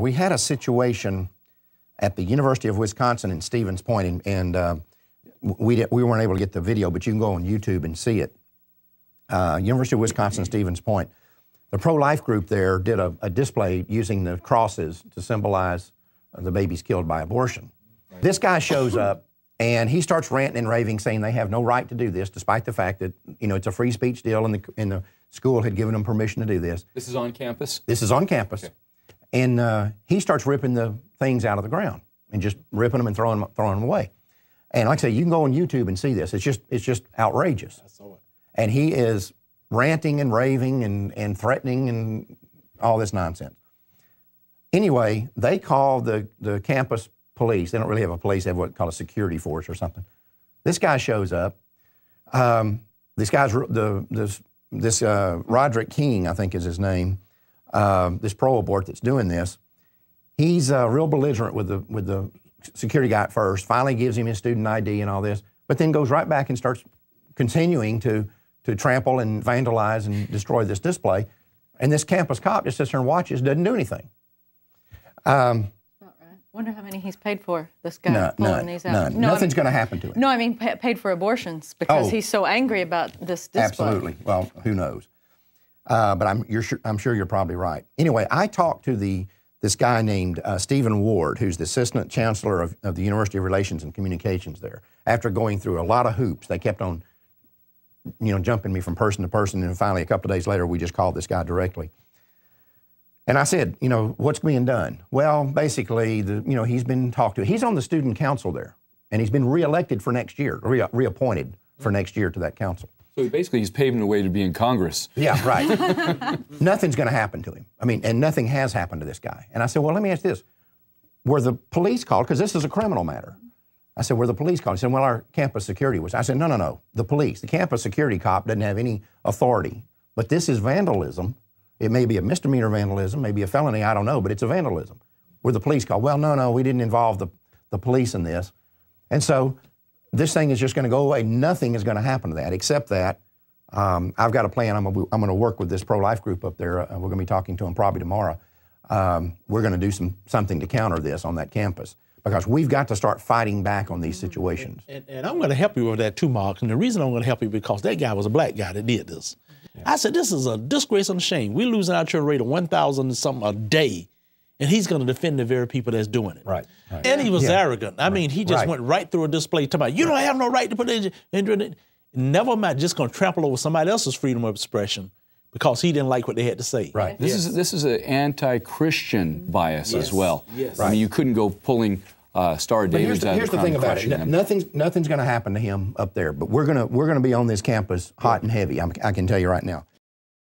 We had a situation at the University of Wisconsin in Stevens Point, and we weren't able to get the video, but you can go on YouTube and see it. University of Wisconsin, Stevens Point. The pro-life group there did a display using the crosses to symbolize the babies killed by abortion. Right. This guy shows up, and he starts ranting and raving, saying they have no right to do this, despite the fact that, you know, it's a free speech deal, and the school had given them permission to do this. This is on campus? This is on campus. Okay. And he starts ripping the things out of the ground and just ripping them and throwing them away. And like I say, you can go on YouTube and see this. It's just outrageous. I saw it. And he is ranting and raving and threatening and all this nonsense. Anyway, they call the campus police. They don't really have a police. They have what's called a security force or something. This guy shows up. This guy's this Roderick King, I think is his name. This pro-abort that's doing this. He's real belligerent with the security guy at first. Finally gives him his student ID and all this, but then goes right back and starts continuing to trample and vandalize and destroy this display. And this campus cop just sits there and watches, doesn't do anything. Not right. Wonder how many he's paid for, this guy pulling these out. None. Nothing's going to happen to him. No, I mean paid for abortions because he's so angry about this display. Absolutely. Well, who knows? But I'm sure you're probably right. Anyway, I talked to this guy named Stephen Ward, who's the assistant chancellor of the University of Relations and Communications there. After going through a lot of hoops, they kept on, you know, jumping me from person to person, and finally a couple of days later, we just called this guy directly. And I said, you know, what's being done? Well, basically, he's been talked to. He's on the student council there, and he's been reelected for next year, reappointed for next year to that council. So basically, he's paving the way to be in Congress. Yeah, right. Nothing's going to happen to him. I mean, and nothing has happened to this guy. And I said, well, let me ask this. Were the police called? Because this is a criminal matter. I said, were the police called? He said, well, our campus security was. I said, no. The police. The campus security cop doesn't have any authority. But this is vandalism. It may be a misdemeanor vandalism, maybe a felony, I don't know, but it's a vandalism. Were the police called? Well, no, we didn't involve the police in this. And so this thing is just going to go away. Nothing is going to happen to that, except that I've got a plan. I'm going to work with this pro-life group up there. We're going to be talking to them probably tomorrow. We're going to do something to counter this on that campus, because we've got to start fighting back on these situations. And I'm going to help you with that too, Mark. And the reason I'm going to help you because that guy was a black guy that did this. Yeah. I said, this is a disgrace and a shame. We're losing our church rate of 1,000 and something a day, and he's going to defend the very people that's doing it. Right. And he was arrogant. I mean, he just went right through a display talking about, you don't have no right to put it in. Never mind just going to trample over somebody else's freedom of expression because he didn't like what they had to say. Right. This is an anti-Christian bias as well. Yes. I mean, you couldn't go pulling Star of David out of here's the thing about it. Nothing's going to happen to him up there, but we're going to be on this campus hot and heavy. I can tell you right now.